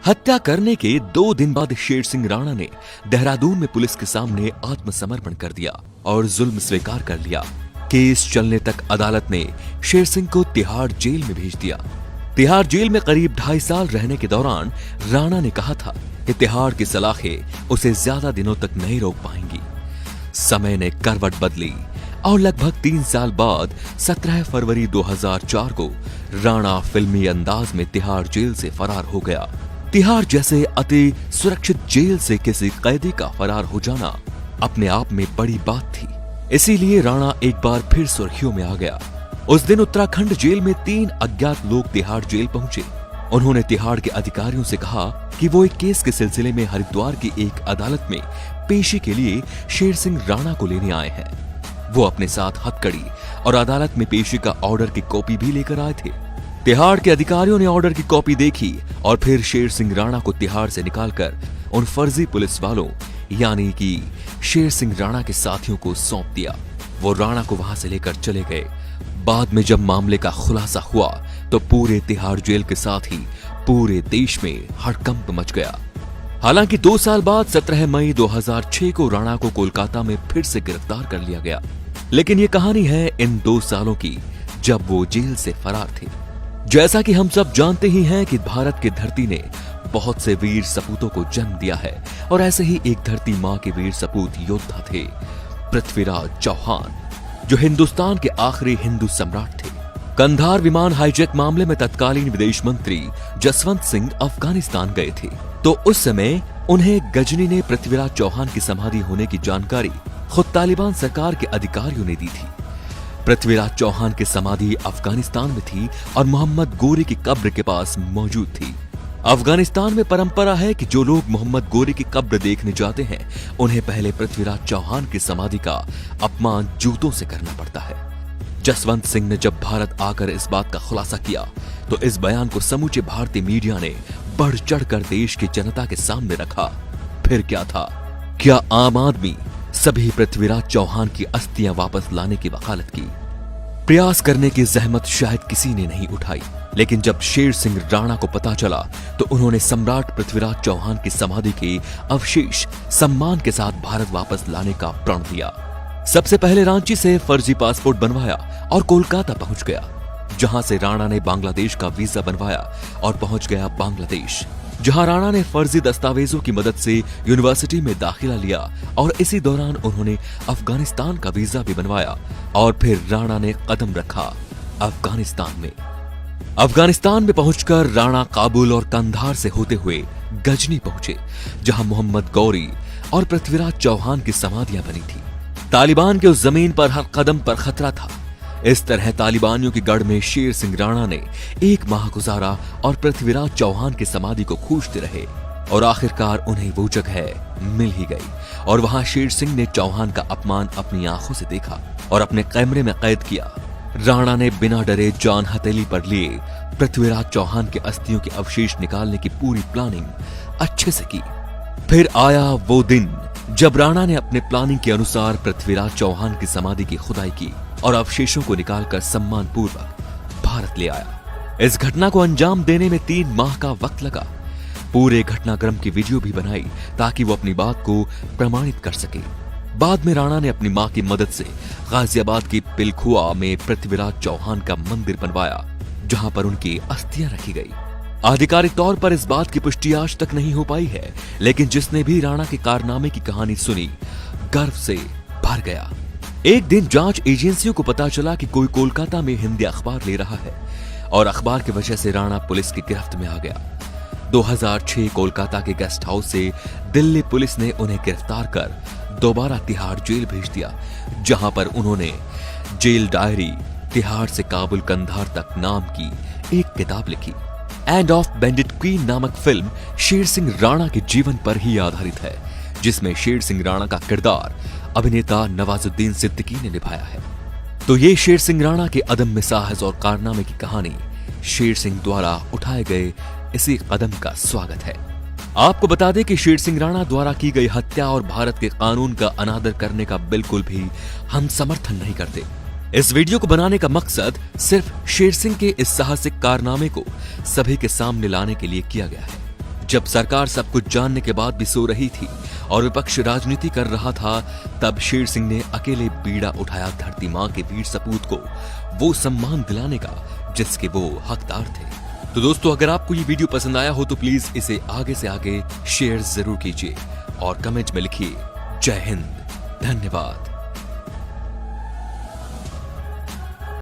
हत्या करने के 2 दिन बाद शेर सिंह राणा ने देहरादून में पुलिस के सामने आत्मसमर्पण कर दिया और जुल्म स्वीकार कर लिया। केस चलने तक अदालत ने शेर सिंह को तिहाड़ जेल में भेज दिया। तिहाड़ जेल में करीब 2.5 साल रहने के दौरान राणा ने कहा था कि तिहाड़ की सलाखें उसे ज्यादा दिनों तक नहीं रोक पाएंगी। समय ने करवट बदली और लगभग 3 साल बाद 17 फरवरी 2004 को राणा फिल्मी अंदाज में तिहाड़ जेल से फरार हो गया। तिहाड़ जैसे अति सुरक्षित जेल से किसी कैदी का फरार हो जाना अपने आप में बड़ी बात थी। इसीलिए राणा एक बार फिर सुर्खियों में आ गया। उस दिन उत्तराखंड जेल में 3 अज्ञात लोग तिहाड़ जेल पहुंचे। उन्होंने तिहाड़ के अधिकारियों से कहा कि वो एक केस के सिलसिले में हरिद्वार की एक अदालत में पेशी के लिए शेर सिंह राणा को लेने आए हैं। वो अपने साथ हथकड़ी और अदालत में पेशी का ऑर्डर की कॉपी भी लेकर आए थे। तिहाड़ के अधिकारियों ने ऑर्डर की कॉपी देखी और फिर शेर सिंह राणा को तिहाड़ से निकालकर उन फर्जी पुलिस वालों यानी कि शेर सिंह राणा के साथियों को सौंप दिया। वो राणा को वहां से लेकर चले गए। बाद में जब मामले का खुलासा हुआ तो पूरे तिहाड़ जेल के साथ ही पूरे देश में हड़कंप मच गया। हालांकि 2 साल बाद 17 मई 2006 को राणा को कोलकाता में फिर से गिरफ्तार कर लिया गया। लेकिन ये कहानी है इन 2 सालों की जब वो जेल से फरार थे। जैसा कि हम सब जानते ही हैं कि भारत की धरती ने बहुत से वीर सपूतों को जन्म दिया है और ऐसे ही एक धरती माँ के वीर सपूत योद्धा थे पृथ्वीराज चौहान, जो हिंदुस्तान के आखिरी हिंदू सम्राट थे। कंधार विमान हाईजैक मामले में तत्कालीन विदेश मंत्री जसवंत सिंह अफगानिस्तान गए थे, तो उस समय उन्हें गजनी ने पृथ्वीराज चौहान की समाधि होने की जानकारी खुद तालिबान सरकार के अधिकारियों ने दी थी। पृथ्वीराज चौहान की समाधि अफगानिस्तान में थी और मोहम्मद गोरी की कब्र के पास मौजूद थी। अफगानिस्तान में परंपरा है कि जो लोग मोहम्मद गोरी की कब्र देखने जाते हैं उन्हें पहले पृथ्वीराज चौहान की समाधि का अपमान जूतों से करना पड़ता है। जसवंत सिंह ने जब भारत आकर इस बात का खुलासा किया तो इस बयान को समूचे भारतीय मीडिया ने बढ़ चढ़कर देश की जनता के सामने रखा। फिर क्या था? क्या आम आदमी सभी पृथ्वीराज चौहान की अस्थियां वापस लाने की वकालत की? प्रयास करने की जहमत शायद किसी ने नहीं उठाई, लेकिन जब शेर सिंह राणा को पता चला तो उन्होंने सम्राट पृथ्वीराज चौहान की समाधि के अवशेष सम्मान के साथ भारत वापस लाने का प्रण लिया। सबसे पहले रांची से फर्जी पासपोर्ट बनवाया और कोलकाता पहुंच गया, जहां से राणा ने बांग्लादेश का वीजा बनवाया और पहुंच गया बांग्लादेश, जहां राणा ने फर्जी दस्तावेजों की मदद से यूनिवर्सिटी में दाखिला लिया और इसी दौरान उन्होंने अफगानिस्तान का वीजा भी बनवाया और फिर राणा ने कदम रखा अफगानिस्तान में। अफगानिस्तान में पहुंचकर राणा काबुल और कंधार से होते हुए गजनी पहुंचे, जहां मोहम्मद गौरी और पृथ्वीराज चौहान की समाधियां बनी थी। तालिबान के उस जमीन पर हर कदम पर खतरा था। इस तरह तालिबानियों की गढ़ में शेर सिंह राणा ने 1 माह गुजारा और पृथ्वीराज चौहान की समाधि को खोजते रहे और आखिरकार उन्हें वो जगह मिल ही गई और वहां शेर सिंह ने चौहान का अपमान अपनी आंखों से देखा और अपने कैमरे में कैद किया। राणा ने बिना डरे जान हथेली पर लिए पृथ्वीराज चौहान के अस्थियों के अवशेष निकालने की पूरी प्लानिंग अच्छे से की। फिर आया वो दिन जब राणा ने अपने प्लानिंग के अनुसार पृथ्वीराज चौहान की समाधि की खुदाई की और अवशेषों को निकालकर सम्मान पूर्वक भारत ले आया। इस घटना को अंजाम देने में 3 माह का वक्त लगा। पूरे घटनाक्रम की वीडियो भी बनाई ताकि वो अपनी बात को प्रमाणित कर सके। बाद में राणा ने अपनी मां की मदद से गाजियाबाद की पिलखुआ में पृथ्वीराज चौहान का मंदिर बनवाया, जहां पर उनकी अस्थियां रखी गई। आधिकारिक तौर पर इस बात की पुष्टि आज तक नहीं हो पाई है, लेकिन जिसने भी राणा के कारनामे की कहानी सुनी गर्व से भर गया। एक दिन जांच एजेंसियों को पता चला कि कोई कोलकाता में हिंदी अखबार ले रहा है और अखबार की वजह से राणा पुलिस की गिरफ्त में आ गया। 2006 कोलकाता के गेस्ट हाउस से दिल्ली पुलिस ने उन्हें गिरफ्तार कर दोबारा तिहाड़ जेल भेज दिया, जहां पर उन्होंने जेल डायरी तिहाड़ से काबुल कंधार तक नाम की एक किताब लिखी। एंड ऑफ बेंडिट क्वीन नामक फिल्म शेर सिंह राणा के जीवन पर ही आधारित है, जिसमें शेर सिंह राणा का किरदार अभिनेता नवाजुद्दीन सिद्दीकी ने निभाया है। तो ये शेर सिंह राणा के अदम्य साहस और कारनामे की कहानी शेर सिंह द्वारा उठाए गए इसी कदम का स्वागत है। आपको बता दें कि शेर सिंह राणा द्वारा की गई हत्या और भारत के कानून का अनादर करने का बिल्कुल भी हम समर्थन नहीं करते। इस वीडियो को बनाने का मकसद सिर्फ शेर सिंह के इस साहसिक कारनामे को सभी के सामने लाने के लिए किया गया है, जब सरकार सब कुछ जानने के बाद भी सो रही थी और विपक्ष राजनीति कर रहा था, तब शेर सिंह ने अकेले बीड़ा उठाया धरती मां के वीर सपूत को वो सम्मान दिलाने का जिसके वो हकदार थे। तो दोस्तों, अगर आपको ये वीडियो पसंद आया हो तो प्लीज इसे आगे से आगे शेयर जरूर कीजिए और कमेंट में लिखिए जय हिंद, धन्यवाद।